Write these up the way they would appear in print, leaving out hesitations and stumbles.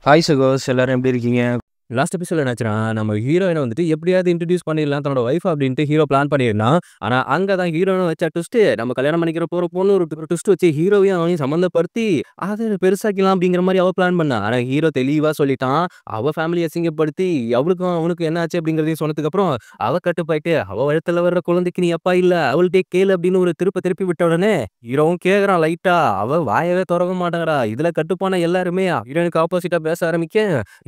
Hi சகோஸ் எல்லாரும் எப்படி இருக்கீங்க? லாஸ்ட் எபிசோட்ல என்னாச்சுன்னா, நம்ம ஹீரோயின வந்துட்டு எப்படியாவது இன்ட்ரோடியூஸ் பண்ணிடலாம் தன்னோட வைஃப் அப்படின்ட்டு ஹீரோ பிளான் பண்ணியிருந்தான். ஆனா, அங்க தான் ஹீரோயின வச்ச ட்விஸ்ட்டு, நம்ம கல்யாணம் பண்ணிக்கிற போற பொண்ணு ஒரு ட்விஸ்ட் வச்சு ஹீரோவையும் அவனையும் சம்மந்தப்படுத்தி, அத பெருசாக்கிலாம் அப்படிங்கிற மாரி அவ பிளான் பண்ணா. ஆனா, ஹீரோ தெளிவா சொல்லிட்டான். அவ ஃபேமிலிய அசிங்கப்படுத்தி, அவளுக்கும் அவனுக்கும் என்ன ஆச்சு அப்படிங்கிறதையும் சொன்னதுக்கப்புறம், அவ கட்டுப்பாயிட்டு, அவ வயித்துல வர்ற குழந்தைக்கு நீ அப்பா இல்ல, அவள்ட்டயே கேளு அப்படின்னு ஒரு திருப்பி விட்ட உடனே, ஹீரோவும் கேட்கறான் லைட்டா. அவ வாயவே தொறக்க மாட்டேங்கிறா. இதுல கட்டுப்பான எல்லாருமே ஹீரோயினுக்கு ஆப்போசிட்டா பேச ஆரம்பிக்க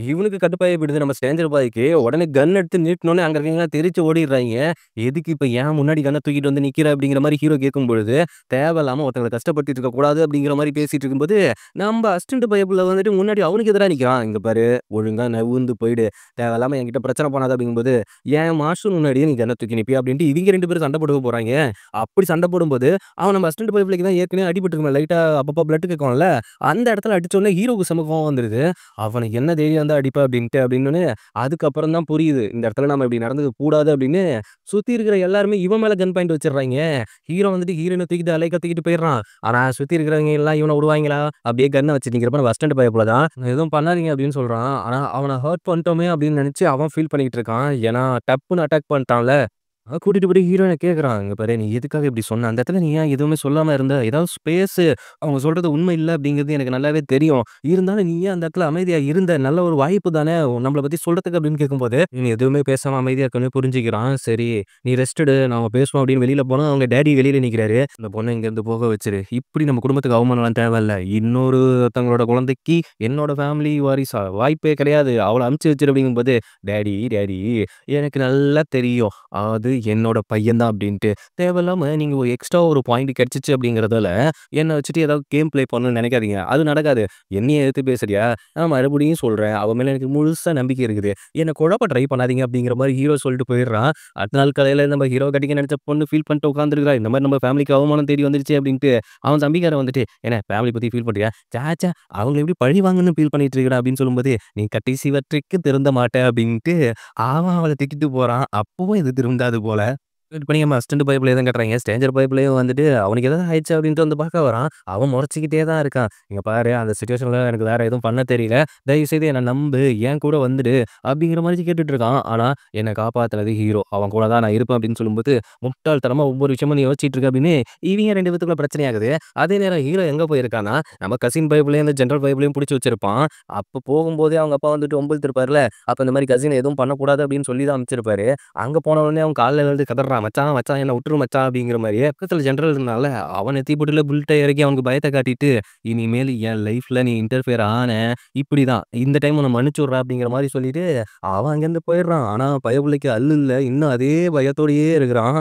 இவனுக்கு கடுப்பாயி விடுது நம்ம ஸ்ட்ரேஞ்சர் பாய்க்கு. உடனே கன் எடுத்து நீட்டுனோனே அங்க இருக்கவங்கலாம் தெறிச்சு ஓடிர்றாய்ங்க. எதுக்கு இப்ப ஏன் முன்னாடி கன்ன தூக்கிட்டு வந்து நிக்கிற அப்படிங்கிற மாரி ஹீரோ கேட்கும் பொழுது, தேவையில்லாம ஒருத்தங்கள கஷ்டப்படுத்திட்டு இருக்கக்கூடாது அப்படிங்கிற மாரி பேசிட்டு இருக்கும்போது, நம்ம அசிஸ்டன்ட் பையப்புல வந்துட்டு முன்னாடி அவனுக்கு எதிரா நிக்கிறான். "இங்க பாரு, ஒழுங்கா நவுந்து போயிடு. தேவையில்லாம என்கிட்ட பிரச்சனை பண்ணாத" அப்படிங்கும்போது, "என் மாஸ்டர் முன்னாடியே நீ கன்ன தூக்கி நிப்பியா?" அப்படின்ட்டு இவங்க 2 பேரும் சண்டை போட்டுக்க போறாய்ங்க. அப்படி சண்டை போடும்போது, அவன் நம்ம அசிஸ்டன்ட் பையப்புலைக்கு தான் ஏற்கனவே அடிபட்டுருக்குமே லைட்டா அப்பப்போ பிளட் கேக்கும்ல, அந்த இடத்துல அடிச்சோனே ஹீரோவுக்கு செம கோவம் வந்துருது. அவனுக்கு என்ன தைரியம் இருந்தா அடிப்ப அப்படின்ட்டு அப்படின்னோனே, அதுக்கப்புறம் தான் புரியுது. இந்த இடத்துல நம்ம இப்படி நடந்துக்க கூடாது அப்படின்னு, சுத்தி இருக்கிற எல்லாருமே இவன் மேல கன் பாயிண்ட் வச்சுடுறாய்ங்க. ஹீரோ வந்துட்டு ஹீரோயின தூக்கிட்டு அலைக்க தூக்கிட்டு போயிடுறான். ஆனா சுத்தி இருக்கிறவங்க எல்லாம் இவன விடுவாய்ங்களா? அப்படியே கன்ன வச்சுட்டு நிக்கிறப்ப நம்ம அசிஸ்டன்ட் பையப்புல தான், "எதுவும் பண்ணாதீங்க" அப்படின்னு சொல்றான். ஆனா அவன ஹர்ட் பண்ணிட்டோமே அப்படின்னு நினைச்சு அவன் ஃபீல் பண்ணிட்டு இருக்கான். ஏன்னா டப்புன்னு அட்டாக் பண்ணிட்டான்ல. கூட்டிட்டு போய் ஹீரோயின கேட்குறான். "இங்க பாரு நீ எதுக்காக இப்படி சொன்ன? அந்த இடத்துல நீ ஏன் எதுவுமே சொல்லாம இருந்த? ஏதாவது பேசு. அவங்க சொல்றது உண்மை இல்ல அப்படிங்கிறது எனக்கு நல்லாவே தெரியும். இருந்தாலும் நீ ஏன் அந்த இடத்துல அமைதியா இருந்த? நல்ல ஒரு வாய்ப்பு தானே நம்மள பத்தி சொல்றதுக்கு" அப்படின்னு கேட்கும்போது, இவன் எதுவுமே பேசாம அமைதியா இருக்கன்னு புரிஞ்சுக்கிறான். சரி நீ ரெஸ்ட் எடு. நாம பேசுவோம் அப்படின்னு வெளியில போனா, அவங்க டாடி வெளியில நிக்கிறாரு. "இந்த பொண்ண இங்கேருந்து போக வச்சுரு. இப்படி நம்ம குடும்பத்துக்கு அவமானம்லாம் தேவையில்ல. இன்னொருத்தவங்களோட குழந்தைக்கு என்னோட ஃபேமிலி வாரிசா வாய்ப்பே கிடையாது. அவள அனுப்பிச்சு வச்சுரு" அப்படிங்கும்போது, "டாடி டாடி எனக்கு நல்லா தெரியும். அது என்னோட பையன் தான் அப்படின்ட்டு. தேவையில்லாம நீங்க ஒரு எக்ஸ்ட்ரா ஒரு பாயிண்ட் கிடைச்சுச்சு அப்படிங்கிறதால, என்ன வச்சுட்டு ஏதாவது கேம் ப்ளே பண்ணணும்னு நெனைக்காதீங்க. அது நடக்காது. என்னைய எதிர்த்து பேசுறியா? நான் மறுபடியும் சொல்றேன். அவ மேல எனக்கு முழுசா நம்பிக்கை இருக்குது. என்ன குழப்ப ட்ரை பண்ணாதீங்க அப்படிங்கிற மாரி ஹீரோ சொல்லிட்டு போயிடுறான். அடுத்த நாள் காலையில நம்ம ஹீரோ கட்டிக்க நெனச்ச பொண்ணு ஃபீல் பண்ணிட்டு உட்காந்துருக்கா. இந்த மாரி நம்ம ஃபேமிலிக்கு அவமானம் தேடி வந்துருச்சே அப்படின்ட்டு, அவன் தம்பிக்காரன் வந்துட்டு, "என்ன ஃபேமிலி பத்தி ஃபீல் பண்றியா? ச்சே அவங்கள எப்படி பழி வாங்கணும்னு ஃபீல் பண்ணிட்டு இருக்கடா" அப்படின்னு சொல்லும்போது, "நீ கடைசி வரைக்கும் திருந்த மாட்ட" அப்படின்ட்டு அவன் அவள திட்டிட்டு போறான். அப்பவும் இது திருந்தாது போல. வெயிட் பண்ணி நம்ம அசிஸ்டன்ட் பைப்லயே தான் கட்டுறாய்ங்க. ஸ்ட்ரேஞ்சர் பைப்லயும் வந்துட்டு அவனுக்கு ஏதாவது ஆயிடுச்சு அப்டின்ட்டு வந்து பார்க்க வரான். அவன் மொறச்சுக்கிட்டே தான் இருக்கான். "இங்க பாரு அந்த சிச்சுவேஷன்ல எனக்கு வேற எதுவும் பண்ண தெரியல. தயவுசெய்து என்ன நம்பு. என் கூட வந்துடு" அப்டிங்கிற மாரி கேட்டுட்டு இருக்கான். ஆனா என்ன காப்பாத்துனது ஹீரோ. அவன் கூட தான் நான் இருப்பேன் அப்டின்னு சொல்லும்போது, முட்டாள்தனமா ஒவ்வொரு விஷயமும் நீ யோசிச்சுட்டு இருக்க அப்டின்னு இவங்க 2 பேத்துக்குள்ள பிரச்சனையாகுது. அதே நேரம் ஹீரோ எங்க போயிருக்கான்னா, நம்ம கசின் பைப்லயும் இந்த ஜெனரல் பைப்லயும் புடிச்சு வச்சிருப்பான். அப்ப போகும்போதே அவங்க அப்பா வந்துட்டு வம்பிழுத்துருப்பார்ல. அப்ப இந்த மாரி கசின எதுவும் பண்ணக்கூடாது அப்டின்னு சொல்லி தான் அனுப்பிச்சிருப்பாரு. அங்க போன உடனே அவன் கால்ல விழுந்து கதறான். "மச்சான், மச்சான் என்ன உட்டுரு மச்சான்" அப்படிங்கிற மாரி. பக்கத்துல ஜெனரல் இருந்தான்ல, அவன் நெத்தி பொட்டுல புல்லட்ட இறக்கி அவனுக்கு பயத்த காட்டிட்டு, "இனிமேல் என் லைஃப்ல நீ இன்டர்ஃபியர் ஆன, இப்படிதான். இந்த டைம் உன்ன மன்னிச்சுடுறேன்" அப்படிங்கிற மாரி சொல்லிட்டு, அவன் அங்கேருந்து போயிடுறான். ஆனா பயபுள்ளைக்கு அல்லு இல்ல. இன்னும் அதே பயத்தோடயே இருக்கிறான்.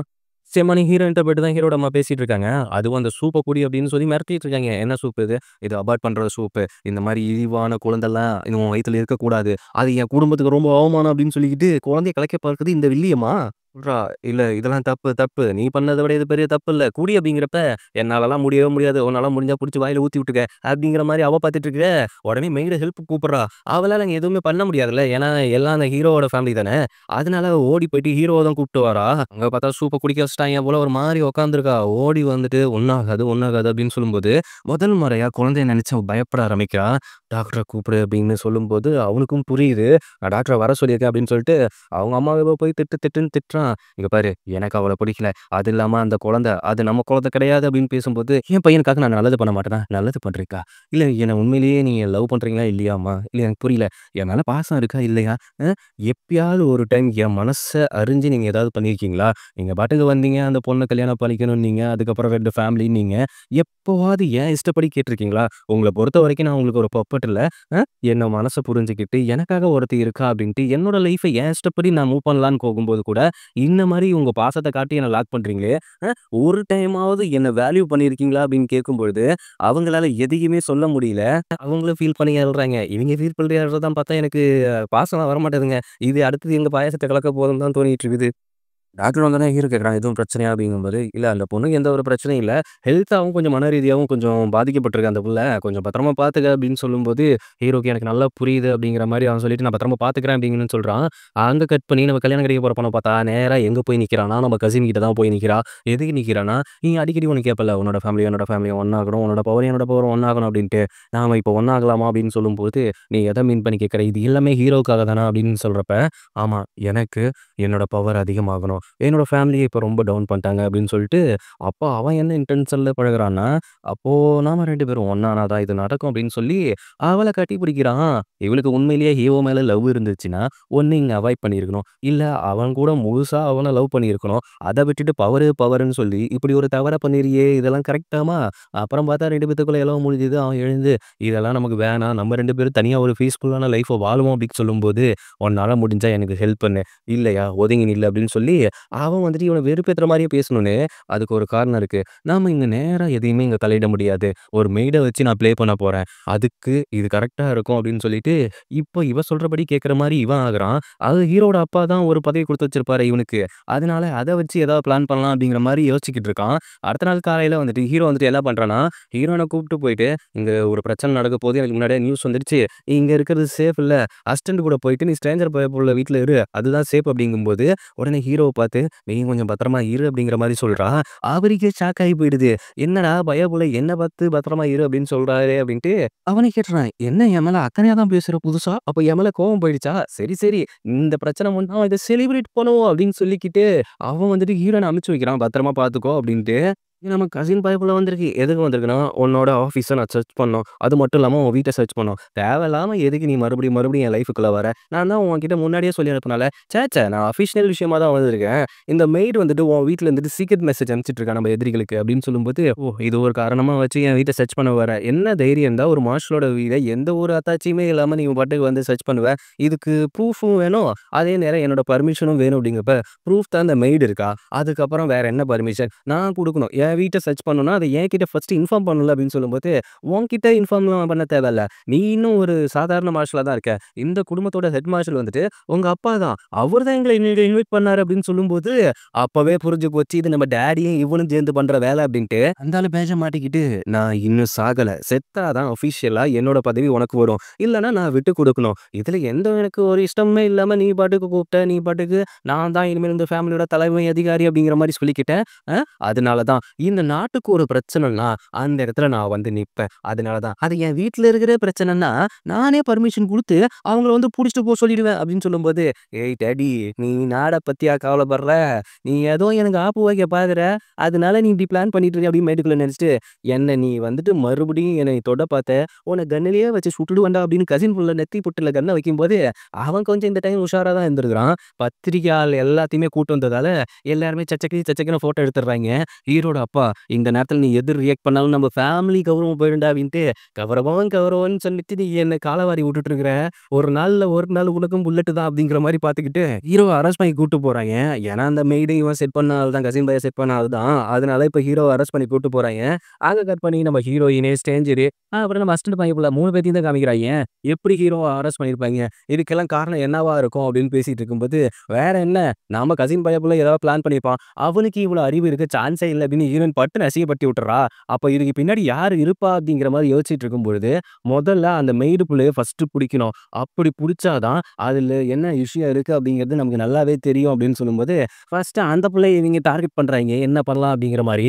நிச்சயமா நீ ஹீரோயின்ட்ட போயிட்டு தான் ஹீரோட அம்மா பேசிட்டு இருக்காங்க. அதுவும் அந்த சூப்ப குடி அப்படின்னு சொல்லி மிரட்டிட்டு இருக்காங்க. "என்ன சூப் இது? இது அபார்ட் பண்ற சூப்பு. இந்த மாரி இழிவான குழந்தலாம் உன் வயித்துல இருக்கக்கூடாது. அது என் குடும்பத்துக்கு ரொம்ப அவமானம்" அப்படின்னு சொல்லிக்கிட்டு குழந்தைய கலைக்க பார்க்குது இந்த வில்லியமா. சொல்றா, "இல்ல இதெல்லாம் தப்பு, தப்பு. நீ பண்ணத விட இது பெரிய தப்பு இல்ல. குடி" அப்படிங்கிறப்ப, "என்னாலலாம் முடியவே முடியாது. உன்னால முடிஞ்சா புடிச்சு வாயில ஊத்தி விட்டுக்க" அப்படிங்கிற மாரி அவ பார்த்துட்டு இருக்க. உடனே மெய்ட ஹெல்ப்க்கு கூப்பிடுறா. அவளால அங்க எதுவுமே பண்ண முடியாதுல்ல. ஏன்னா எல்லாம் அந்த ஹீரோவோட ஃபேமிலி தானே. அதனால அவ ஓடி போயிட்டு ஹீரோவ தான் கூப்பிட்டு வரா. அங்க பார்த்தா சூப்ப குடிக்க வச்சுட்டாய்ங்க போல ஒரு மாரி உட்காந்துருக்கா. ஓடி வந்துட்டு "ஒண்ணாகாது, ஒண்ணாகாது" அப்படின்னு சொல்லும்போது, முதல் முறையா குழந்தைய நினைச்சு அவ பயப்பட ஆரம்பிக்கிறா. டாக்டர கூப்பிடு அப்படின்னு சொல்லும்போது, அவனுக்கும் புரியுது. நான் டாக்டர வர சொல்லியிருக்கேன் அப்படின்னு சொல்லிட்டு, அவங்க அம்மாவ போய் திட்டு திட்டுன்னு திட்டுறான். "இங்க பாரு எனக்கு அவள பிடிக்கல. அது இல்லாம அந்த குழந்தை, அது நம்ம குழந்தை கிடையாது" அப்படின்னு பேசும்போது, "என் பையனுக்காக நான் நல்லது பண்ண மாட்டேனா? நல்லது பண்றீக்கா? இல்ல என்ன உண்மையிலேயே நீங்க லவ் பண்றீங்களா இல்லையாம்மா? இல்ல எனக்கு புரியல. என் மேல பாசம் இருக்கா இல்லையா? எப்பயாவது ஒரு டைம் என் மனச அறிஞ்சு நீங்க ஏதாவது பண்ணியிருக்கீங்களா? நீங்க பாட்டுக்கு வந்தீங்க, அந்த பொண்ண கல்யாணம் பண்ணிக்கணும்னீங்க. அதுக்கப்புறம் 2 ஃபேமிலின்னீங்க. எப்பவாவது என் இஷ்டப்படி கேட்டுருக்கீங்களா? உங்கள பொறுத்தவரைக்கும் நான் உங்களுக்கு ஒரு பொப்பட் இல்ல. அ என்ன மனச புரிஞ்சுகிட்டு, எனக்காக ஒருத்தி இருக்கா அப்படின்ட்டு, என்னோட லைஃப என் இஷ்டப்படி நான் மூவ் பண்ணலான்னு போகும்போது கூட, இந்த மாரி உங்க பாசத்த காட்டி என்ன லாக் பண்றீங்களே! அ ஒரு டைமாவது என்ன வேல்யூ பண்ணியிருக்கீங்களா? அப்படின்னு கேட்கும்பொழுது, அவங்களால எதையுமே சொல்ல முடியல. அவங்களும் ஃபீல் பண்ணி அழுறாங்க. இவங்க ஃபீல் பண்ணி அழுறத பார்த்தா எனக்கு பாசம்லாம் வரமாட்டேதுங்க. இது அடுத்தது எங்க பாயாசத்த கலக்க போதுன்னு தான் தோணிட்டு இருக்குது. டாக்டர் வந்தோனே ஹீரோ கேட்குறான், "எதுவும் பிரச்சனையா?" அப்படிங்கும்போது, "இல்ல அந்த பொண்ணுக்கு எந்த ஒரு பிரச்சனையும் இல்ல. ஹெல்த்தாவும் கொஞ்சம் மன ரீதியாவும் கொஞ்சம் பாதிக்கப்பட்டிருக்கு அந்த புள்ள. கொஞ்சம் பத்திரமா பார்த்துக்க." அப்படின்னு சொல்லும்போது, ஹீரோக்கு எனக்கு நல்லா புரியுது அப்படிங்கிற மாரி அவன் சொல்லிட்டு, "நான் பத்திரமா பார்த்துக்கிறேன்." அப்படின்னு சொல்றான். அங்க கட் பண்ணி நம்ம கல்யாணம் கட்டிக்க போற பொண்ண பார்த்தா, நேரா எங்க போய் நிக்கிறான்னா, நம்ம கசின் கிட்ட தான் போய் நிக்கிறா. எதுக்கு நிக்கிறான்னா, "நீ அடிக்கடி ஒண்ணு கேட்பல்ல, உன்னோட ஃபேமிலி என்னோட ஃபேமிலியும் ஒண்ணாகணும். உன்னோட பவர் என்னோட பவரும் ஒண்ணாகணும்." அப்படின்ட்டு. நாம இப்போ ஒண்ணாகலாமா அப்படின்னு சொல்லும்போது, "நீ எத மீன் பண்ணி கேட்கிற? இது எல்லாமே ஹீரோவுக்காக தானா?" அப்படின்னு சொல்றப்ப, "ஆமா, எனக்கு என்னோட பவர் அதிகமாகணும். என்னோட ஃபேமிலிய இப்ப ரொம்ப டவுன் பண்ணிட்டாங்க." அப்படின்னு சொல்லிட்டு, அப்போ அவன் என்ன இன்டென்ஷன்ல பழகுறான்னா, "அப்போ நாம 2 பேரும் ஒண்ணானா தான் இது நடக்கும்." அப்படின்னு சொல்லி அவள கட்டிப்பிடிக்கிறான். இவளுக்கு உண்மையிலேயே ஹீரோ மேல லவ் இருந்துச்சுன்னா, ஒண்ணு இங்க அவாய்ட் பண்ணியிருக்கணும். இல்ல அவன் கூட முழுசா அவன லவ் பண்ணியிருக்கணும். அத விட்டுட்டு பவர்ன்னு சொல்லி இப்படி ஒரு தவற பண்ணிறியே! இதெல்லாம் கரெக்ட்டாமா? அப்புறம் பார்த்தா 2 பேத்துக்குள்ள எலவ முடிஞ்சுது. அவன் எழுந்து, "இதெல்லாம் நமக்கு வேணாம். நம்ம 2 பேரும் தனியா ஒரு பீஸ்ஃபுல்லான லைஃப்ப வாழுவோம்." அப்படின்னு சொல்லும்போது, "உன்னால முடிஞ்சா எனக்கு ஹெல்ப் பண்ணு. இல்லையா, ஒதுங்கி நில்லு." அப்படின்னு சொல்லி, அவன் வந்துட்டு இவன வெறுப்பேத்துற மாரியே பேசணும்னு, அதுக்கு ஒரு காரணம் இருக்கு. நாம இங்க நேரா எதையுமே இங்க தலையிட முடியாது. ஒரு மெய்ட வச்சு நான் ப்ளே பண்ண போறேன். அதுக்கு இது கரெக்ட்டா இருக்கும் அப்படின்னு சொல்லிட்டு, இப்போ இவ சொல்றபடி கேட்கிற மாரி இவன் ஆகுறான். அது ஹீரோவோட அப்பா தான் ஒரு பதவி குடுத்து வச்சிருப்பாரு இவனுக்கு. அதனால அத வச்சு ஏதாவது பிளான் பண்ணலாம் அப்படிங்கிற மாரி யோசிச்சுக்கிட்டு இருக்கான். அடுத்த நாள் காலையில வந்துட்டு ஹீரோ வந்துட்டு என்ன பண்றான்னா, ஹீரோயின கூப்பிட்டு போயிட்டு, "இங்க ஒரு பிரச்சனை நடக்க போகுது. எனக்கு முன்னாடியே நியூஸ் வந்துடுச்சு. நீ இங்க இருக்கிறது சேஃப் இல்ல. அசிஸ்டன்ட் கூட போயிட்டு நீ ஸ்ட்ரேஞ்சர் பயப்புள்ள வீட்ல இரு. அதுதான் சேஃப்." அப்படிங்கும்போது, உடனே ஹீரோவ பார்த்து, "நீயும் கொஞ்சம் பத்திரமா இரு." அப்படிங்கிற மாரி சொல்றா. அவருக்கே ஷாக் ஆகி போயிடுது. "என்னடா பயப்புள்ள என்ன பார்த்து பத்திரமா இரு அப்படின்னு சொல்றாரே." அப்படின்ட்டு அவனே கேட்டுறான். "என்ன என் மேல அக்கறையா தான் பேசுற புதுசா? அப்ப என் மேல கோவம் போயிடுச்சா? சரி, சரி. இந்த பிரச்சனை முன்னா இத செலிப்ரேட் பண்ணுவோம்." அப்படின்னு சொல்லிக்கிட்டு, அவன் வந்துட்டு ஹீரோயின அனுப்பிச்சு வைக்கிறான். "பத்திரமா பார்த்துக்கோ." அப்படின்ட்டு. நம்ம கசின் பயப்புல வந்திருக்கு. எதுக்கு வந்திருக்குன்னா, உன்னோட ஆஃபீஸ நான் சர்ச் பண்ணணும். அது மட்டும் இல்லாம உன் வீட்ட சர்ச் பண்ணணும். தேவையில்லாம எதுக்கு நீ மறுபடியும் என் லைஃப்க்குள்ள வர? நான் தான் உன்கிட்ட முன்னாடியே சொல்லி அனுப்புனேன்ல. ச்சே! நான் அஃபிஷியல் விஷயமா தான் வந்திருக்கேன். இந்த மெய்ட் வந்துட்டு உன் வீட்ல இருந்துட்டு சீக்ரெட் மெசேஜ் அனுப்பிச்சுட்டு இருக்கா நம்ம எதிரிகளுக்கு." அப்படின்னு சொல்லும்போது, "ஓ! இது ஒரு காரணமா வச்சு என் வீட்ட சர்ச் பண்ண வர. என்ன தைரியம் இருந்தா ஒரு மார்ஷலோட வீட எந்த ஒரு அத்தாட்சியுமே இல்லாம நீ பாட்டுக்கு வந்து சர்ச் பண்ணுவ. இதுக்கு ப்ரூஃபும் வேணும். அதே நேரம் என்னோட பர்மிஷனும் வேணும்." அப்படிங்கிறப்ப, "ப்ரூஃப் தான் அந்த மெய்டு இருக்கா. அதுக்கப்புறம் வேற என்ன பர்மிஷன் நான் குடுக்கணும். என் வீட்ட சர்ச் பண்ணணும்னா, அத என்கிட்ட ஃபர்ஸ்ட் இன்ஃபார்ம் பண்ணணும்ல." அப்படின்னு சொல்லும்போது, "உன்கிட்ட இன்ஃபார்ம்லாம் பண்ண தேவையில்ல. நீ இன்னும் ஒரு சாதாரண மார்ஷலா தான் இருக்க. இந்த குடும்பத்தோட ஹெட் மார்ஷல் வந்துட்டு உங்க அப்பா தான். அவரு தான் எங்கள இன்வைட் பண்ணாரு." அப்படின்னு சொல்லும்போது, அப்பவே புரிஞ்சு போச்சு. இது நம்ம டாடியும் இவனும் சேர்ந்து பண்ற வேலை அப்படின்ட்டு. அந்த ஆளு பேஜ மாட்டிக்கிட்டு, "நான் இன்னும் சாகல. செத்தா தான் அஃபிஷியலா என்னோட பதவி உனக்கு வரும். இல்லன்னா நான் விட்டு குடுக்கணும். இதுல எந்த எனக்கு ஒரு இஷ்டமுமே இல்லாம நீ பாட்டுக்கு கூப்பிட்ட. நீ பாட்டுக்கு நான் தான் இனிமேல் இந்த ஃபேமிலியோட தலைமை அதிகாரி." அப்படிங்கிற மாரி சொல்லிக்கிட்ட. அதனால தான் இந்த நாட்டுக்கு ஒரு பிரச்சனைன்னா, அந்த இடத்துல நான் வந்து நிப்பேன். அதனால தான். அது என் வீட்ல இருக்கிற பிரச்சனைன்னா, நானே பர்மிஷன் குடுத்து அவங்கள வந்து புடிச்சுட்டு சொல்லிடுவேன்." அப்படின்னு சொல்லும்போது, "ஏய் டாடி, நீ நாட பத்தியா கவலைப்படுற? நீ ஏதோ எனக்கு ஆப்பு வைக்க பாக்குற. அதனால நீ இப்படி பிளான் பண்ணிட்டு இருக்க." அப்படின்னு மைண்டுக்குள்ள நெனச்சுட்டு, "என்ன நீ வந்துட்டு மறுபடியும் என்னைய தொட பாத்த, உன்ன கன்னுலயே வச்சு சுட்டுடுவேன்டா." அப்படின்னு கசின் புள்ள நெத்தி பொட்டுல கன்ன வைக்கும்போது, அவன் கொஞ்சம் இந்த டைம் உஷாரா தான் இருந்திருக்கான். பத்திரிக்கை ஆள் எல்லாத்தையுமே கூட்டு வந்ததால, எல்லாருமே சச்சக்குன்னு ஃபோட்டோ எடுத்துடுறாய்ங்க. ஹீரோட அப்பா, "இந்த நேரத்துல நீ எது ரியாக்ட் பண்ணாலும் நம்ம ஃபேமிலி கௌரவம் போயிடும்டா." அப்படின்ட்டு, கௌரவம்ன்னு சொல்லிட்டு நீ என்ன காலவாரி விட்டுட்டு இருக்கிற. ஒரு நாள்ல ஒரு நாள் உனக்கும் புல்லட் தான்." அப்படிங்கிற மாரி பார்த்துக்கிட்டு, ஹீரோவ அரெஸ்ட் பண்ணி கூட்டு போறாய்ங்க. ஏன்னா, அந்த மெய்டு இவன் செட் பண்ண ஆள் தான். கசின் பையன் செட் பண்ண ஆள் தான். அதனால இப்ப ஹீரோவ அரெஸ்ட் பண்ணி கூட்டு போறாய்ங்க. அங்க கட் பண்ணி நம்ம ஹீரோயினு, ஸ்ட்ரேஞ்சரு, அப்புறம் நம்ம அசிஸ்டன்ட் பையன் புள்ள 3 பேத்தையும் தான் காமிக்கிறாய்ங்க. எப்படி ஹீரோவ அரெஸ்ட் பண்ணியிருப்பாய்ங்க? இதுக்கெல்லாம் காரணம் என்னவா இருக்கும்? அப்படின்னு பேசிட்டு இருக்கும்போது, வேற என்ன, நாம கசின் பையன் புள்ள ஏதாவது பிளான் பண்ணியிருப்பான். அவனுக்கு இவ்வளோ அறிவு இருக்க சான்ஸே இல்ல அப்படின்னு ஹீரோயின் பட்டுன்னு அசிங்கப்படுத்தி விட்டுர்றா. அப்ப இதுக்கு பின்னாடி யாரு இருப்பா? அப்படிங்கிற மாரி யோசிச்சுட்டு இருக்கும்பொழுது, முதல்ல அந்த மெய்டு புள்ளைய ஃபர்ஸ்ட்டு புடிக்கணும். அப்படி புடிச்சா தான், அதுல என்ன விஷயம் இருக்கு அப்படிங்கிறது நமக்கு நல்லாவே தெரியும். அப்படின்னு சொல்லும்போது, ஃபர்ஸ்ட்டு அந்த புள்ளைய இவங்க டார்கெட் பண்றாய்ங்க. என்ன பண்ணலாம் அப்படிங்கிற மாரி.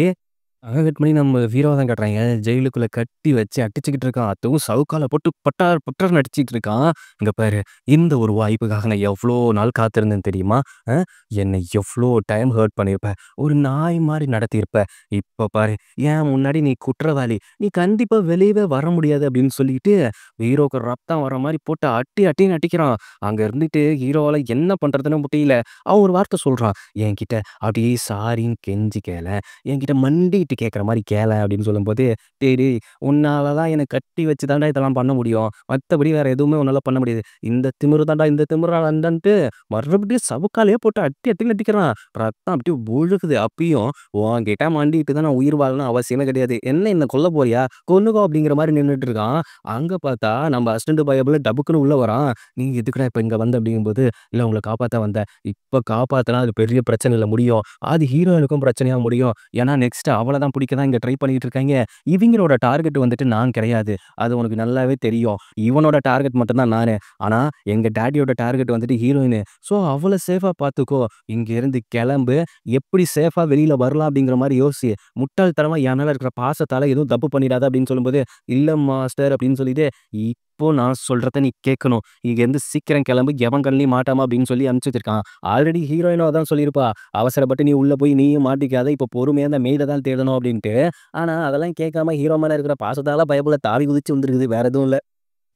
கட் பண்ணி நம்ம ஹீரோவ தான் காட்டுறாய்ங்க. ஜெயிலுக்குள்ள கட்டி வச்சு அடிச்சுக்கிட்டு இருக்கான். அதுவும் சவுக்கால போட்டு பட்டார்ன்னு அடிச்சுக்கிட்டு இருக்கான். "இங்க பாரு, இந்த ஒரு வாய்ப்புக்காக நான் எவ்ளோ நாள் காத்திருந்தேன் தெரியுமா? அ என்னை எவ்ளோ டைம் ஹர்ட் பண்ணியிருப்ப. ஒரு நாய் மாரி நடத்தியிருப்ப. இப்ப பாரு, என் முன்னாடி நீ குற்றவாளி. நீ கண்டிப்பா வெளியவே வர முடியாது." அப்படின்னு சொல்லிட்டு, ஹீரோக்கு ரத்தம் வர மாரி போட்டு அடின்னு அடிக்கிறான். அங்க இருந்துட்டு ஹீரோவால என்ன பண்றதுன்னு முடியல. அவன் ஒரு வார்த்தை சொல்றான். என்கிட்ட அப்படியே சாரின்னு கெஞ்சி கேளேன். என்கிட்ட மண்டிட்டு கெஞ்சி கேட்குற மாரி கேளேன் அப்படின்னு சொல்லும்போது, "டேய் டேய் உன்னால தான் என்ன கட்டி வச்சு தான்டா இதெல்லாம் பண்ண முடியும். மத்தபடி வேற எதுவுமே உன்னால பண்ண முடியாது. இந்த திமிரு தான்டா, இந்த திமிராடான்ட்டு" மறுபடியும் சவுக்காலயே போட்டு அடி அடின்னு அடிக்கிறான். ரத்தம் அப்படியே ஒழுகுது. அப்பயும் "உன்கிட்ட மண்டிட்டு தான் நான் உயிர் வாழணும்னு அவசியமே கிடையாது. என்ன கொல்ல போறியா? கொன்னுக்கோ" அப்படிங்கிற மாரி நின்னுட்டு இருக்கான். அங்க பார்த்தா நம்ம அசிஸ்டன்ட் பையப்புல டபுக்குன்னு உள்ள வரான். "நீ எதுக்குடா இப்ப இங்க வந்த?" அப்படிங்கும்போது, "இல்ல உங்கள காப்பாத்த வந்தேன். இப்ப காப்பாத்துனா அது பெரிய பிரச்சனையில முடியும். அது ஹீரோயினுக்கும் பிரச்சனையா முடியும். ஏன்னா நெக்ஸ்ட் அவள தான் புடிக்க தான் இங்க ட்ரை பண்ணிட்டு இருக்காய்ங்க. இவிங்களோட டார்கெட் வந்துட்டு நான் கிடையாது. அது உனக்கு நல்லாவே தெரியும். இவனோட டார்கெட் மட்டும் தான் நானு. ஆனா எங்க டாடியோட டார்கெட் வந்துட்டு ஹீரோயினு. ஸோ அவள சேஃபா பார்த்துக்கோ. இங்க இருந்து கெளம்பு. எப்படி சேஃபா வெளியில வரலாம் அப்படிங்கிற மாரி யோசி. முட்டாள்தனமா என் மேல இருக்கிற பாசத்தால எதுவும் தப்பு பண்ணிடாத" அப்படின்னு சொல்லும்போது, "இல்ல மாஸ்டர்" அப்படின்னு சொல்லிட்டு, "இப்போ நான் சொல்றத நீ கேட்கணும். இங்கேருந்து சீக்கிரம் கெளம்பு. எவன் கண்லயும் மாட்டாம" அப்படின்னு சொல்லி அனுப்பிச்சு வச்சிருக்கான். ஆல்ரெடி ஹீரோயினும் அதான் சொல்லியிருப்பா. "அவசரப்பட்டு நீ உள்ள போய் நீயும் மாட்டிக்காத. இப்போ பொறுமையா அந்த மெய்ட தான் தேடணும்" அப்படின்ட்டு. ஆனா அதெல்லாம் கேட்காம ஹீரோ மேல இருக்கிற பாசத்தால பயப்புள்ள தாவி குதிச்சு வந்துருக்குது. வேற எதுவும் இல்ல.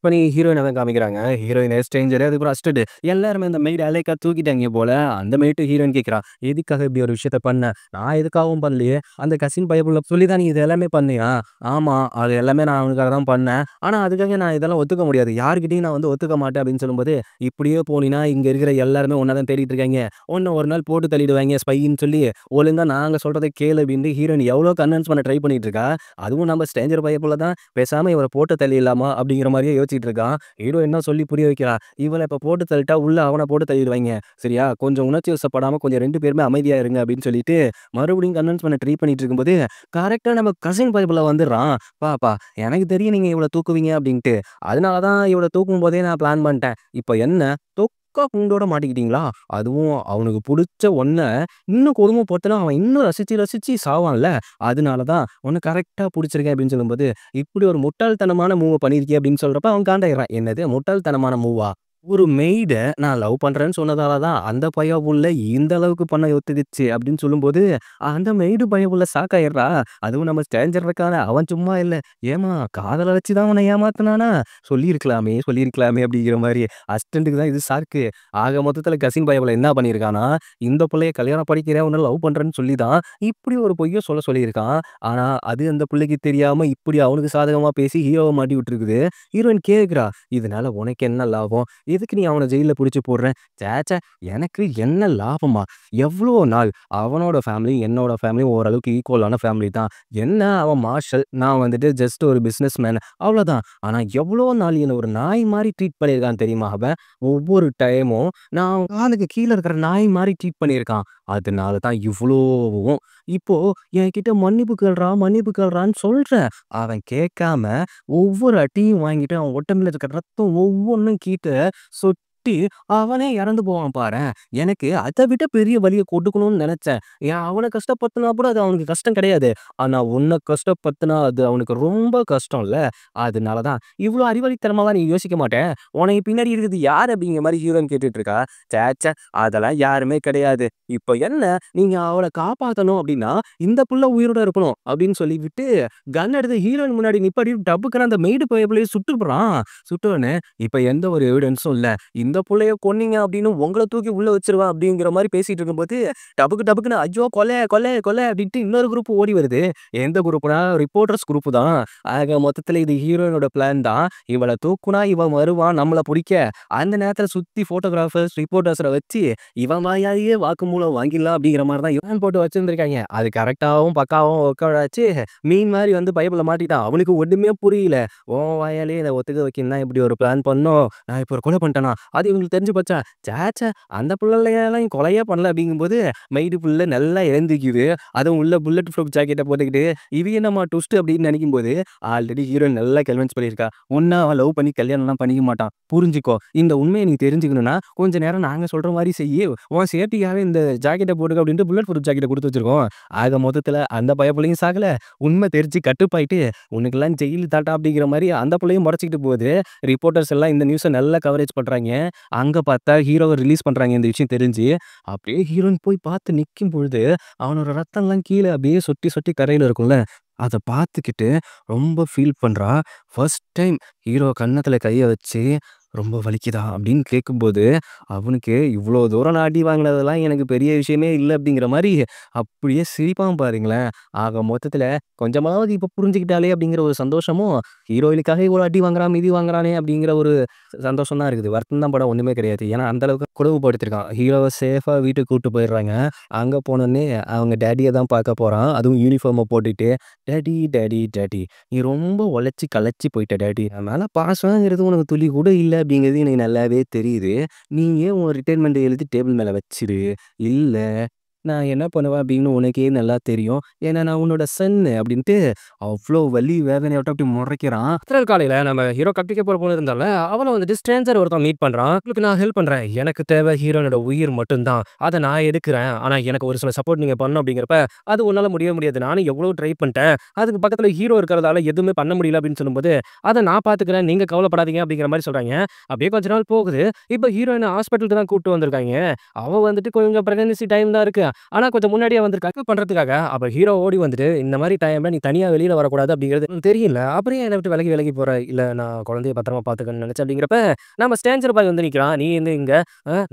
இப்ப நீ ஹீரோயின தான் காமிக்கிறாங்க. ஹீரோயின், ஸ்ட்ரேஞ்சரு, அதுக்கப்புறம் அசிஸ்டன்ட் எல்லாருமே அந்த மெய்ட அலைக்கா தூக்கிட்டாய்ங்க போல. அந்த மெய்ட்ட ஹீரோயின் கேட்கிறா, "எதுக்காக இப்படி ஒரு விஷயத்த பண்ண?" "நான் எதுக்காகவும் பண்ணலையே. அந்த கசின் பையப்புள்ள சொல்லி தான் நீ இது எல்லாமே பண்ணியா?" "ஆமா. அது எல்லாமே நான் அவனுக்காக தான் பண்ணேன். ஆனா அதுக்காக நான் இதெல்லாம் ஒத்துக்க முடியாது. யார்கிட்டயும் நான் வந்து ஒத்துக்க மாட்டேன்" அப்படின்னு சொல்லும்போது, "இப்படியே போனீன்னா இங்க இருக்கிற எல்லாருமே உன்ன தான் தேடிட்டு இருக்காய்ங்க. உன்ன ஒரு நாள் போட்டு தள்ளிடுவாய்ங்க ஸ்பைன்னு சொல்லி. ஒழுங்கா நாங்க சொல்றத கேளு" அப்படின்ட்டு ஹீரோயின் எவ்வளோ கன்வின்ஸ் பண்ண ட்ரை பண்ணிட்டு இருக்கா. அதுவும் நம்ம ஸ்ட்ரேஞ்சர் பையப்புள்ள தான் பேசாம இவர போட்டு தள்ளிடலாமா அப்படிங்கிற மாரியே யோசிச்சுட்டு இருக்கான். ஹீரோயின் தான் சொல்லி புரிய வைக்கிறா. "இவள இப்ப போட்டு தள்ளிட்டா உள்ள அவன போட்டு தள்ளிடுவாய்ங்க. சரியா? கொஞ்சம் உணர்ச்சி வசப்படாம கொஞ்சம் 2 பேருமே அமைதியா இருங்க" அப்படின்னு சொல்லிட்டு மறுபடியும் கன்வின்ஸ் பண்ண ட்ரை பண்ணிட்டு இருக்கும்போது, கரெக்ட்டா நம்ம கசின் பையப்புல வந்துடுறான். "பா எனக்கு தெரியும் நீங்க இவள தூக்குவீங்க அப்படின்ட்டு. அதனால தான் இவள தூக்கும்போதே நான் பிளான் பண்ணிட்டேன். இப்ப என்ன தொக்கா கூண்டோட மாட்டிக்கிட்டீங்களா? அதுவும் அவனுக்கு புடிச்ச ஒண்ண இன்னும் கொடுமைப்படுத்துனா அவன் இன்னும் ரசிச்சு ரசிச்சு சாவான்ல. அதனால தான் உன்ன கரெக்ட்டா புடிச்சிருக்கேன்" அப்படின்னு சொல்லும்போது, "இப்படி ஒரு முட்டாள்தனமான மூவ பண்ணியிருக்கியே" அப்படின்னு சொல்றப்ப அவன் காண்டாயிடுறான். "என்னது முட்டாள்தனமான மூவா? ஒரு மெய்ட நான் லவ் பண்றேன்னு சொன்னதால தான் அந்த பையபுள்ள இந்த அளவுக்கு பண்ண ஒத்துக்கிச்சு" அப்படின்னு சொல்லும்போது, அந்த மெய்டு பையபுள்ள ஷாக் ஆயிடுறா. அதுவும் நம்ம ஸ்ட்ரேஞ்சர் இருக்கானே அவன் சும்மா இல்ல. "ஏம்மா காதல வச்சு தான் உன்ன ஏமாத்துனானா? சொல்லியிருக்கலாமே சொல்லியிருக்கலாமே" அப்படிங்கிற மாரி. அசிஸ்டன்ட்க்கு தான் இது ஷாக்கு. ஆக மொத்தத்துல கசின் பையபுள்ள என்ன பண்ணியிருக்கான்னா, இந்த புள்ளைய கல்யாணம் படிக்கிறேன், உன்ன லவ் பண்றேன்னு சொல்லி தான் இப்படி ஒரு பொய்ய சொல்லியிருக்கான். ஆனா அது அந்த புள்ளைக்கு தெரியாம இப்படி அவனுக்கு சாதகமா பேசி ஹீரோவ மாட்டி விட்டுருக்குது. ஹீரோயின் கேட்கிறா, "இதனால உனக்கு என்ன லாபம்? எதுக்கு நீ அவன ஜெயில்ல புடிச்சு போடுற?" "சேச்சே எனக்கு என்ன லாபமா? எவ்ளோ நாள் அவனோட ஃபேமிலி, என்னோட ஃபேமிலி ஓரளவுக்கு ஈக்குவலான ஃபேமிலி தான். என்ன அவன் மார்ஷல், நான் வந்துட்டு ஜஸ்ட் ஒரு பிசினஸ் மேன் அவ்வளோதான். ஆனா எவ்ளோ நாள் என்ன ஒரு நாய் மாரி ட்ரீட் பண்ணியிருக்கான் தெரியுமா அவன்? ஒவ்வொரு டைமும் நான் அவன் காலுக்கு கீழ இருக்கிற நாய் மாரி ட்ரீட் பண்ணியிருக்கான். அதனால தான் இவ்ளோவும். இப்போ என்கிட்ட மன்னிப்பு கேளுடான்னு சொல்றேன். அவன் கேட்காம ஒவ்வொரு அடியும் வாங்கிட்டு அவன் உடம்புல இருக்கிற ரத்தம் ஒவ்வொன்னும் கீட்ட சொட்டி அவனே இறந்து போவான் பாரேன். எனக்கு அத விட பெரிய வலிய கொடுக்கணும்னு நெனச்சேன். அவன கஷ்டப்படுத்துனா கூட அது அவனுக்கு கஷ்டம் கிடையாது. ஆனா உன்ன கஷ்டப்படுத்துனா அது அவனுக்கு ரொம்ப கஷ்டம்ல. அதனால தான் இவ்ளோ அறிவாளித்தனமாலாம் நீ யோசிக்க மாட்ட. உனக்கு பின்னாடி இருக்குது யாரு அப்படிங்கிற மாரி ஹீரோயின் கேட்டுட்டு இருக்கா. ச்சே அதெல்லாம் யாருமே கிடையாது. இப்ப என்ன நீங்க அவள காப்பாத்தணும் அப்படின்னா, இந்த புள்ள உயிரோட இருக்கணும் அப்படின்னு சொல்லிவிட்டு கன் எடுத்து ஹீரோயின் முன்னாடி நிப்பாட்டி டபுக்குன்னு அந்த மெய்டு பையப்புலயே சுட்டுப்புடுறான். சுட்டோனே, "இப்ப எந்த ஒரு எவிடன்ஸும் இல்ல. இந்த புள்ளைய கொன்னீங்க அப்படின்னு உங்கள தூக்கி உள்ள வச்சுருவேன்" அப்படிங்கிற மாரி பேசிட்டு இருக்கும்போது, டபுக்குன்னு "ஐயோ! கொலை" அப்படின்ட்டு இன்னொரு குரூப் ஓடி வருது. எந்த குரூப்னா, ரிப்போர்ட்டர்ஸ் குரூப் தான். ஆக மொத்தத்துல இது ஹீரோயினோட பிளான் தான். இவள தூக்குனா இவன் வருவான் நம்மள புடிக்க. அந்த நேரத்துல சுத்தி போட்டோகிராஃபர்ஸ், ரிப்போர்ட்டர்ஸர வச்சு, இவன் வாயாலேயே வாக்குமூலம் வாங்கிடலாம் அப்படிங்கிற மாரி தான் பிளான் போட்டு வச்சிருந்திருக்காய்ங்க. அது கரெக்ட்டாவும், பக்காவாவும் ஒர்க் அவுட் ஆச்சு. மீன் மாரி வந்து பைப்புல மாட்டிட்டான். அவனுக்கு ஒண்ணுமே புரியல. "உன் வாயாலயே இத ஒத்துக்க வைக்கணும்னா இப்படி ஒரு பிளான் பண்ணோம். நான் இப்ப ஒரு கொலை பண்ணிட்டேனா? அது இவங்களுக்கு தெரிஞ்சு போச்சா?" "ச்சே அந்த புள்ளையெல்லாம் கொலையே பண்ணல" அப்படிங்கும்போது, மெய்டு புள்ள நல்லா எழுந்திக்குது. அதுவும் உள்ள புல்லட் ப்ரூஃப் ஜாக்கெட்ட போட்டுக்கிட்டு, இது என்னம்மா ட்விஸ்ட் அப்படின்னு நெனைக்கும்போது, ஆல்ரெடி ஹீரோயின் நல்லா கன்வின்ஸ் பண்ணியிருக்கா. "உன்ன அவன் லவ் பண்ணி கல்யாணம்லாம் பண்ணிக்க மாட்டான். புரிஞ்சுக்கோ. இந்த உண்மைய நீ தெரிஞ்சுக்கணும்னா, கொஞ்ச நேரம் நாங்க சொல்ற மாரி செய்யி. உன் சேஃப்டிக்காக இந்த ஜாக்கெட்ட போட்டுக்க" அப்படின்ட்டு புல்லட் ப்ரூஃப் ஜாக்கெட்ட குடுத்து வச்சிருக்கோம். ஆக மொத்தத்துல அந்த பயப்புள்ளையும் சாகல. உண்மை தெரிஞ்சு கட்டுப்பாயிட்டு, "உனக்கெல்லாம் ஜெயிலு தான்டா" அப்படிங்கிற மாரி அந்த புள்ளையும் மொறச்சுக்கிட்டு போகுது. ரிப்போர்ட்டர்ஸ் எல்லாம் இந்த நியூஸ நல்லா கவரேஜ் பண்றாய்ங்க. அங்க பார்த்தா ஹீரோவ ரிலீஸ் பண்றாங்க இந்த விஷயம் தெரிஞ்சு. அப்படியே ஹீரோயின் போய் பார்த்து நிக்கும் பொழுது, அவனோட ரத்தம்லாம் கீழ அப்படியே சொட்டி சொட்டி கரையில இருக்கும்ல. அத பார்த்துக்கிட்டு ரொம்ப ஃபீல் பண்றா. ஃபர்ஸ்ட் டைம் ஹீரோ கன்னத்துல கைய வச்சு ரொம்ப வலிக்குதா?" அப்படின்னு கேட்கும்போது, அவனுக்கு இவ்வளோ தூரம் நான் அடி வாங்கினதெல்லாம் எனக்கு பெரிய விஷயமே இல்ல அப்படிங்கிற மாரி அப்படியே சிரிப்பான் பாருங்களேன். ஆக மொத்தத்தில கொஞ்சமாவது இப்ப புரிஞ்சுக்கிட்டாளே அப்படிங்கிற ஒரு சந்தோஷமும், ஹீரோயினுக்காக இவ்வளோ அடி வாங்குறான், மிதி வாங்குறானே அப்படிங்கிற ஒரு சந்தோஷம் தான் இருக்குது. வருத்தம் தான் பட ஒண்ணுமே கிடையாது. ஏன்னா அந்த அளவுக்கு கொடுமைப்படுத்தியிருக்கான். ஹீரோவ சேஃபா வீட்டுக்கு கூட்டு போயிடுறாங்க. அங்க போனோனே அவங்க டாடிய தான் பார்க்க போறான். அதுவும் யூனிஃபார்ம போட்டுட்டு, "டாடி, டாடி, டாடி நீ ரொம்ப உழைச்சு களைச்சு போயிட்ட டாடி. என் மேல பாசம்ங்கிறது உனக்கு துளி கூட இல்ல அப்படிங்கிறது எனக்கு நல்லாவே தெரியுது. நீ ஏன் உன் ரிட்டயர்மெண்ட் எழுதி டேபிள் மேல வச்சுரு. இல்ல நான் என்ன பண்ணுவேன் அப்படின்னு உனக்கே நல்லா தெரியும். ஏன்னா நான் உன்னோட சன்னு" அப்படின்ட்டு அவ்ளோ வலி வேதனையோட அப்படி முறைக்கிறான். அடுத்த நாள் காலையில நம்ம ஹீரோ கட்டிக்க போற பொண்ணு இருந்தால, அவளும் வந்துட்டு ஸ்ட்ரேஞ்சர் ஒருத்தன் மீட் பண்றான். "உங்களுக்கு நான் ஹெல்ப் பண்றேன். எனக்கு தேவை ஹீரோனோட உயிர் மட்டும் தான். அத நான் எடுக்கிறேன். ஆனா எனக்கு ஒரு சில சப்போர்ட் நீங்க பண்ணணும்" அப்படிங்கிறப்ப, "அது உன்னால முடியவே முடியாது. நானும் எவ்வளவோ ட்ரை பண்ணிட்டேன். அதுக்கு பக்கத்துல ஹீரோ இருக்கிறதால எதுவுமே பண்ண முடியல" அப்படின்னு சொல்லும்போது, "அத நான் பார்த்துக்கிறேன். நீங்க கவலைப்படாதீங்க" அப்படிங்கிற மாரி சொல்றாங்க. அப்படியே கொஞ்ச நாள் போகுது. இப்ப ஹீரோயின ஹாஸ்பிட்டலுக்கு தான் கூட்டு வந்திருக்காங்க. அவ வந்துட்டு கொஞ்சம் பிரெக்னன்சி டைம் தான் இருக்கு. ஆனா கொஞ்சம் முன்னாடியே வந்திருக்காங்க பண்றதுக்காக. அப்ப ஹீரோ ஓடி வந்துட்டு, "இந்த மாரி டைம்ல நீ தனியா வெளியில வரக்கூடாது அப்படிங்கிறது உனக்கு தெரியும்ல. அப்புறம் ஏன் என்ன விட்டு விலகி விலகி போற?" "இல்ல நான் குழந்தைய பத்திரமா பார்த்துக்கணும்னு நினைச்சேன்" அப்படிங்கிறப்ப, நம்ம ஸ்ட்ரேஞ்சர் பாய் வந்து நிக்கிறான். "நீ என்ன இங்க?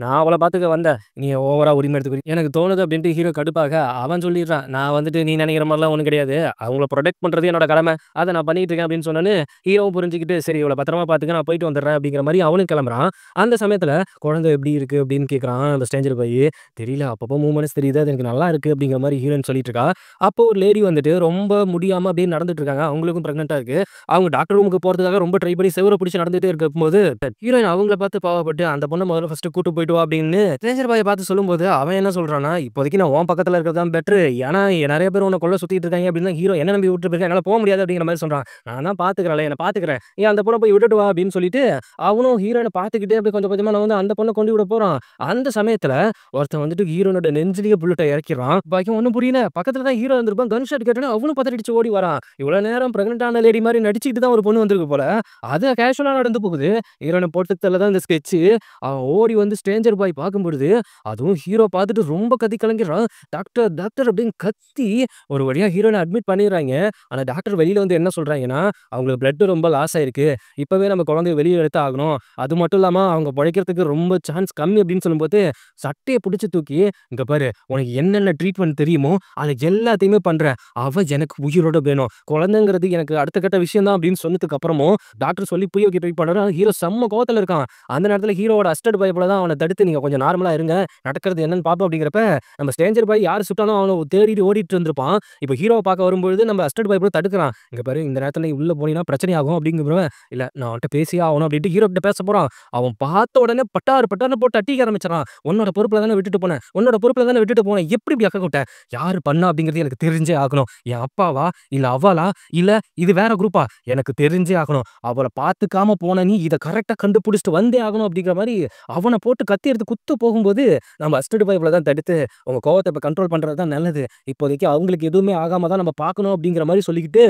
நான் அவள பார்த்துக்க வந்தேன். நீ ஓவரா உரிமை எடுத்துக்கிறீ எனக்கு தோணுது" அப்படின்ட்டு ஹீரோ கடுப்பாக அவன் சொல்லிடுறான். "நான் வந்துட்டு நீ நினைக்கிற மாரிலாம் ஒண்ணும் கிடையாது. அவங்கள புரொடெக்ட் பண்றது என்னோட கடமை. அத நான் பண்ணிட்டு இருக்கேன்" அப்படின்னு சொன்னோனே, ஹீரோவும் புரிஞ்சுக்கிட்டு, "சரி இவள பத்திரமா பார்த்துக்க. நான் போயிட்டு வந்துடுறேன்" அப்படிங்கிற மாரி அவனும் கிளம்புறான். அந்த சமயத்துல, "குழந்தை எப்படி இருக்கு?" அப்படின்னு கேட்கறான் அந்த ஸ்ட்ரேஞ்சர் பாய். "தெரியல. அப்பப்போ மூவ்மெண்ட்ஸ் தெரியுது. அது எனக்கு நல்லா இருக்கு" அப்படிங்கிற மாரி ஹீரோயின் சொல்லிட்டு இருக்கா. அப்போ ஒரு லேடி வந்துட்டு ரொம்ப முடியாம அப்படியே நடந்துட்டு இருக்காங்க. அவங்களுக்கும் பிரெக்னன்ட்டா இருக்கு. அவங்க டாக்டர் ரூமுக்கு போறதுக்காக ரொம்ப ட்ரை பண்ணி செவுர பிடிச்சு நடந்துட்டே இருக்கும்போது, ஹீரோயின் அவங்கள பார்த்து பாவப்பட்டு, "அந்த பொண்ண முதல்ல ஃபர்ஸ்ட்டு கூட்டு போயிட்டு வா" அப்படின்னு ஸ்ட்ரேஞ்சர் பாய பார்த்து சொல்லும்போது, அவன் என்ன சொல்றான்னா, "இப்போதைக்கு நான் உன் பக்கத்துல இருக்கிறது தான் பெட்டரு. ஏன்னா நெறைய பேர் உன்ன கொல்ல சுத்திட்டு இருக்காங்க" அப்படின்னு தான் ஹீரோ என்ன நம்பி விட்டுட்டு போயிருக்கான். "என்னால போ முடியாது" அப்படிங்கிற மாரி சொல்றான். "நான் தான் பார்த்துக்கிறேன்ல, என்ன பார்த்துக்கிறேன். நீ அந்த பொண்ண போய் விட்டுட்டு வா" அப்படின்னு சொல்லிட்டு, அவனும் ஹீரோயின பார்த்துக்கிட்டே அப்படியே கொஞ்சம் கொஞ்சமா நகர்ந்து அந்த பொண்ண கொண்டு விட போறான். அந்த சமயத்துல ஒருத்தன் வந்துட்டு ஹீரோனோட நெஞ்சிலேயே புல்லட்ட இறக்கிறான். பாக்கியம் ஒண்ணும் புரியல. பக்கத்துல தான் ஹீரோ இருந்திருப்பான். கன் ஷாட் கேட்டோனே அவனும் பதறிடிச்சு ஓடி வரான். இவ்வளோ நேரம் பிரெக்னன்ட் ஆன லேடி மாரி நடிச்சுக்கிட்டு தான் ஒரு பொண்ணு வந்திருக்கு போல. அது கேஷுவலா நடந்து போகுது. ஹீரோயின போட்டு தள்ள தான் இந்த ஸ்கெட்ச்சு. அவன் ஓடி வந்து ஸ்ட்ரேஞ்சர் பாய் பார்க்கும்பொழுது, அதுவும் ஹீரோ பார்த்துட்டு ரொம்ப கத்தி கலங்கிறான். "டாக்டர், டாக்டர்" அப்படின்னு கத்தி ஒரு வழியா ஹீரோயின அட்மிட் பண்ணிடுறாங்க. ஆனா டாக்டர் வெளியில வந்து என்ன சொல்றாங்கன்னா, "அவங்களுக்கு பிளட் ரொம்ப லாஸ் ஆயிருக்கு. இப்பவே நம்ம குழந்தைய வெளிய எடுத்து ஆகணும். அது மட்டும் இல்லாம அவங்க பொழைக்கிறதுக்கு ரொம்ப சான்ஸ் கம்மி" அப்படின்னு சொல்லும்போது, சட்டைய புடிச்சு தூக்கி, "இங்க பாரு உனக்கு என்னென்ன ட்ரீட்மெண்ட் தெரியுமோ, அத எல்லாத்தையுமே பண்றேன். அவ எனக்கு உயிரோட வேணும். குழந்தைங்கிறது எனக்கு அடுத்த கட்ட விஷயம் தான்" அப்படின்னு சொன்னதுக்கு அப்புறமும் டாக்டர் சொல்லி புரிய வைக்க ட்ரை பண்றாரு. ஹீரோ செம்ம கோவத்துல இருக்கான். அந்த நேரத்துல ஹீரோவோட அசிஸ்டன்ட் பாய் போல தான் அவன தடுத்து, "நீங்க கொஞ்சம் நார்மலா இருங்க. நடக்கிறது என்னன்னு பார்ப்போம்" அப்படிங்கிறப்ப, நம்ம ஸ்ட்ரேஞ்சர் பாய் யாரு சுட்டானோ அவன தேடிட்டு ஓடிட்டு இருந்திருப்பான். இப்ப ஹீரோவ பார்க்க வரும்பொழுது நம்ம அசிஸ்டன்ட் பாய் போய் தடுக்குறான். "இங்க பாரு இந்த நேரத்துல நீ உள்ள போனீன்னா பிரச்சனை ஆகும்" அப்படிங்கிறவன், "இல்ல நான் அவன்ட்ட பேசியே ஆகணும்" அப்படின்ட்டு ஹீரோ கிட்ட பேச போறான். அவன் பார்த்த உடனே பட்டார் பட்டார்ன்னு போட்டு அடிக்க ஆரம்பிச்சுறான். "உன்னோட பொறுப்புல தானே விட்டுட்டு போனேன். உன்னோட பொறுப்புல தானே விட்டுட்டு போனேன். எப்படி இப்படி அக்க விட்ட? யாரு பண்ணா அப்படிங்கிறது எனக்கு தெரிஞ்சே ஆகணும். என் அப்பாவா? இல்ல அவளா? இல்ல இது வேற குரூப்பா? எனக்கு தெரிஞ்சே ஆகணும். அவள பார்த்துக்காம போன நீ இத கரெக்ட்டா கண்டுபிடிச்சுட்டு வந்தே ஆகணும்" அப்படிங்கிற மாரி அவன போட்டு கத்தி எடுத்து குத்த போகும்போது, நம்ம அசிஸ்டன்ட் பாய் தான் தடுத்து, "உங்க கோவத்த இப்ப கண்ட்ரோல் பண்றது தான் நல்லது. இப்போதைக்கு அவங்களுக்கு எதுவுமே ஆகாம தான் நம்ம பார்க்கணும்" அப்படிங்கிற மாரி சொல்லிக்கிட்டு,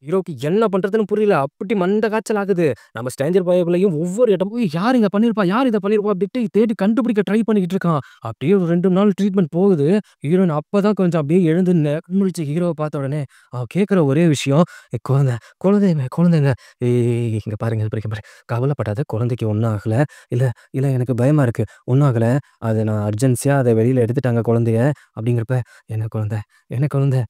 ஹீரோக்கு என்ன பண்றதுன்னு புரியல. அப்படி மண்ட காய்ச்சல் ஆகுது. நம்ம ஸ்ட்ரேஞ்சர் பாய்க்குள்ளயும் ஒவ்வொரு இடமும், "யார் இத பண்ணியிருப்பா? யார் இத பண்ணியிருப்பா?" அப்படின்ட்டு தேடி கண்டுபிடிக்க ட்ரை பண்ணிக்கிட்டு இருக்கான். அப்படியே ஒரு 2 நாள் ட்ரீட்மெண்ட் போகுது. ஹீரோயின் அப்பதான் கொஞ்சம் அப்படியே எழுந்து முழிச்சு ஹீரோவ பார்த்த உடனே, அவ கேட்கிற ஒரே விஷயம், குழந்தை, குழந்தைங்க, குழந்தைங்க. ஏய் இங்க பாருங்க, இங்க பாரு. கவலைப்படாத. குழந்தைக்கு ஒண்ணும் ஆகல. இல்ல, இல்ல எனக்கு பயமா இருக்கு. ஒண்ணும் ஆகல. அத நான் அர்ஜென்சியா அத வெளியில எடுத்துட்டாங்க குழந்தைய" அப்படிங்கிறப்ப, "என்ன குழந்தை? என்ன குழந்தை?"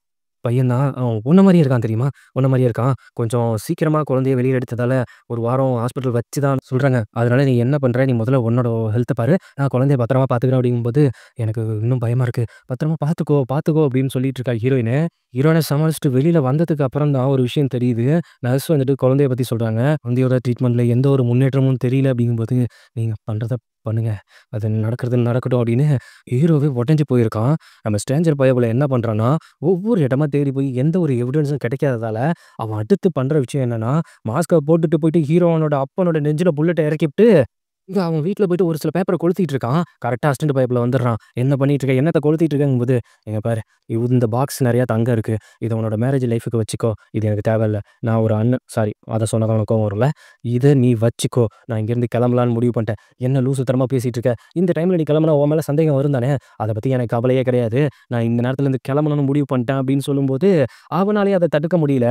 பையன் தான். அவன் உன்ன மாரியே இருக்கான் தெரியுமா? உன்ன மாரியே இருக்கான். கொஞ்சம் சீக்கிரமா குழந்தைய வெளிய எடுத்ததால, 1 வாரம் ஹாஸ்பிட்டல் வச்சு தான் சொல்றாங்க. அதனால நீ என்ன பண்ற? நீ முதல்ல உன்னோட ஹெல்த்த பாரு. நான் குழந்தைய பத்திரமா பார்த்துக்கிறேன் அப்படிங்கும்போது, எனக்கு இன்னும் பயமா இருக்கு. பத்திரமா பார்த்துக்கோ, பார்த்துக்கோ அப்படின்னு சொல்லிட்டு இருக்கா ஹீரோயினு. ஹீரோயின சமாளிச்சுட்டு வெளியில வந்ததுக்கு அப்புறம் தான் ஒரு விஷயம் தெரியுது. நர்ஸ் வந்துட்டு குழந்தைய பத்தி சொல்றாங்க. குழந்தையோட ட்ரீட்மெண்ட்ல எந்த ஒரு முன்னேற்றமும் தெரியல அப்படிங்கும்போது, நீங்க பண்றத பண்ணுங்க. அது நடக்கிறது நடக்கட்டும் அப்படின்னு ஹீரோவே உடைஞ்சு போயிருக்கான். நம்ம ஸ்ட்ரேஞ்சர் பயபுல என்ன பண்றான்னா, ஒவ்வொரு இடமா தேடி போய் எந்த ஒரு எவிடன்ஸும் கிடைக்காததால, அவன் அடுத்து பண்ற விஷயம் என்னன்னா, மாஸ்க்க போட்டுட்டு போயிட்டு ஹீரோவனோட அப்பனோட நெஞ்சில புல்லட்ட இறக்கிப்புட்டு, இங்க அவன் வீட்ல போயிட்டு ஒரு சில பேப்பர கொளுத்திட்டு இருக்கான். கரெக்ட்டா அசிஸ்டன்ட் பைப்ல வந்துடுறான். "என்ன பண்ணிட்டு இருக்க? என்னத்த கொளுத்திட்டு இருக்கங்கும்போது" "இங்க பாரு, இந்த பாக்ஸ் நெறைய தங்கம் இருக்கு. இத உன்னோட மேரேஜ் லைஃப்க்கு வச்சுக்கோ. இது எனக்கு தேவையில்ல. நான் ஒரு அண்ணன் சாரி அத சொன்னா தான் உனக்கு கோவம் வரும்ல. இத நீ வச்சுக்கோ. நான் இங்கேருந்து கிளம்பலான்னு முடிவு பண்ணிட்டேன்." "என்ன லூசுத்தனமா பேசிட்டு இருக்க? இந்த டைம்ல நீ கிளம்புனா உன் மேல சந்தேகம் வரும் தானே? அத பத்தி எனக்கு கவலையே கிடையாது. நான் இந்த நேரத்துல இருந்து கிளம்பணும்னு முடிவு பண்ணிட்டேன்" அப்படின்னு சொல்லும்போது, அவனாலயும் அத தடுக்க முடியல.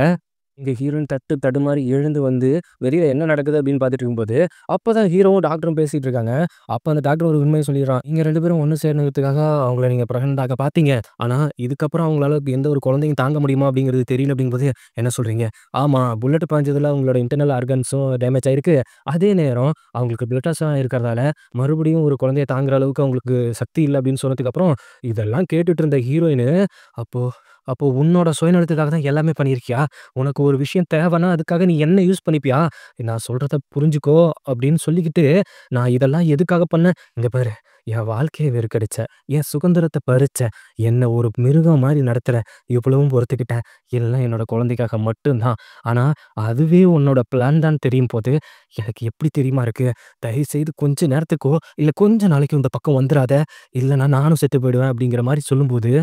இங்க ஹீரோயின் தடுமாறி எழுந்து வந்து வெளியில என்ன நடக்குது அப்படின்னு பார்த்துட்டு இருக்கும்போது, அப்பதான் ஹீரோவும் டாக்டரும் பேசிட்டு இருக்காங்க. அப்ப அந்த டாக்டர் ஒரு உண்மைய சொல்லிடுறான். "நீங்க 2 பேரும் ஒண்ணு சேர்றதுக்காக அவங்கள நீங்க பிரெக்னன்ட் ஆக்க பார்த்தீங்க. ஆனா இதுக்கப்புறம் அவங்களால எந்த ஒரு குழந்தையும் தாங்க முடியுமா அப்படிங்கிறது தெரியல" அப்படிங்கும்போது, என்ன சொல்றீங்க? ஆமா, புல்லட் பாய்ஞ்சதுல அவங்களோட இன்டர்னல் ஆர்கன்ஸும் டேமேஜ் ஆயிருக்கு. அதே நேரம் அவங்களுக்கு பிளட் லாஸ் இருக்கிறதால மறுபடியும் ஒரு குழந்தைய தாங்குற அளவுக்கு அவங்களுக்கு சக்தி இல்ல அப்படின்னு சொன்னதுக்கப்புறம், இதெல்லாம் கேட்டுட்டு இருந்த ஹீரோயினு, "அப்போ அப்போ உன்னோட சுயநலத்துக்காக தான் எல்லாமே பண்ணியிருக்கியா? உனக்கு ஒரு விஷயம் தேவைன்னா, அதுக்காக நீ என்ன யூஸ் பண்ணிப்பியா? நான் சொல்றத புரிஞ்சுக்கோ" அப்படின்னு சொல்லிக்கிட்டு, "நான் இதெல்லாம் எதுக்காக பண்ணேன்? இங்க பாரு, என் வாழ்க்கைய வெறுக்கடிச்ச, என் சுதந்திரத்த பறிச்ச, என்ன ஒரு மிருகம் மாரி நடத்துற, இவ்வளவும் பொறுத்துக்கிட்டேன். எல்லாம் என்னோட குழந்தைக்காக மட்டும் தான். ஆனா, அதுவே உன்னோட பிளான் தான் தெரியும்போது, எனக்கு எப்படி தெரியுமா இருக்கு? தயவுசெய்து கொஞ்ச நேரத்துக்கோ, இல்ல கொஞ்ச நாளைக்கோ இந்த பக்கம் வந்துராத. இல்லன்னா நானும் செத்து போயிடுவேன்" அப்படிங்கிற மாரி சொல்லும்போது,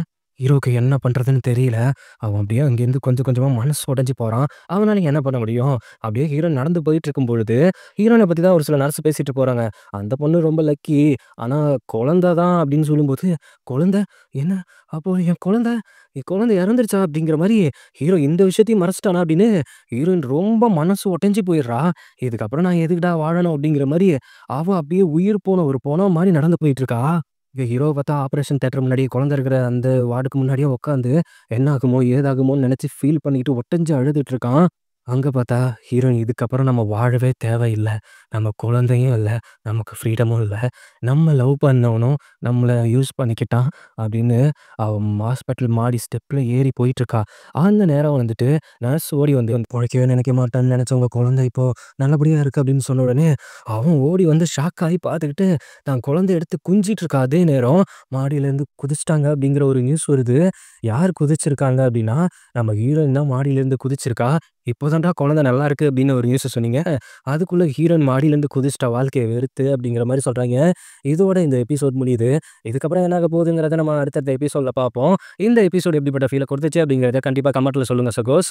ஹீரோக்கு என்ன பண்றதுன்னு தெரியல. அவன் அப்படியே அங்கேருந்து கொஞ்சம் கொஞ்சமா மனசு உடைஞ்சு போறான். அவனால என்ன பண்ண முடியும்? அப்படியே ஹீரோயின் நடந்து போயிட்டுருக்கும் பொழுது, ஹீரோயின பத்தி தான் ஒரு சில நர்ஸ் பேசிட்டு போறாங்க. அந்த பொண்ணு ரொம்ப லக்கி. ஆனா குழந்தை தான் அப்படின்னு சொல்லும்போது, "குழந்தை? என்ன? அப்போ என் குழந்தை இறந்துருச்சா?" அப்படிங்கிற மாரி ஹீரோ இந்த விஷயத்தையும் மறைச்சுட்டானா அப்படின்னு ஹீரோயின் ரொம்ப மனசு உடைஞ்சு போயிடுறா. இதுக்கப்புறம் நான் எதுக்குடா வாழணும் அப்படிங்கிற மாரி அவ அப்படியே உயிர் போன ஒரு பொணம் மாரி நடந்து போயிட்டுருக்கா. இங்க ஹீரோவ பார்த்தா ஆப்பரேஷன் தியேட்டர் முன்னாடி குழந்தை இருக்கிற அந்த வார்டுக்கு முன்னாடியே உட்காந்து என்ன ஆகுமோ, ஏதாகுமோன்னு நெனச்சு ஃபீல் பண்ணிட்டு ஒட்டஞ்சு அழுதுட்டு இருக்கான். அங்க பார்த்தா ஹீரோயின் இதுக்கப்புறம் நம்ம வாழவே தேவையில்ல. நம்ம குழந்தையும் இல்ல, நமக்கு ஃப்ரீடமும் இல்ல. நம்ம லவ் பண்ணவனும் நம்மள யூஸ் பண்ணிக்கிட்டான் அப்படின்னு அவ ஹாஸ்பிட்டல் மாடி ஸ்டெப்ல ஏறி போயிட்டுருக்கா. அந்த நேரம் வந்துட்டு நர்ஸ் ஓடி வந்து "பொழைக்கவே நினைக்க மாட்டான்னு நெனச்ச உங்க குழந்தை இப்போ நல்லபடியா இருக்கு" அப்படின்னு சொன்ன உடனே, அவன் ஓடி வந்து ஷாக் ஆகி பார்த்துக்கிட்டு தான் குழந்தைய எடுத்து கொஞ்சிட்டு இருக்கா. அதே நேரம் மாடியிலேருந்து குதிச்சுட்டாங்க அப்படிங்கிற ஒரு நியூஸ் வருது. யார் குதிச்சிருக்காங்க அப்படின்னா, நம்ம ஹீரோயின் தான் மாடியிலேருந்து குதிச்சிருக்கா. "இப்போ தான்டா குழந்தை நல்லாயிருக்கு" அப்படின்னு ஒரு நியூஸ சொன்னீங்க. அதுக்குள்ள ஹீரோயின் மாடியிலேருந்து குதிச்சுட்டா வாழ்க்கைய வெறுத்து அப்படிங்கிற மாரி சொல்றாய்ங்க. இதோட இந்த எபிசோட் முடியுது. இதுக்கப்புறம் என்ன ஆக போகுதுங்கிறத நம்ம அடுத்தடுத்த எபிசோட்ல பார்ப்போம். இந்த எபிசோட் எப்படிப்பட்ட ஃபீல குடுத்துச்சு அப்படிங்கிறத கண்டிப்பா கமெண்ட்ல சொல்லுங்க சகோஸ்.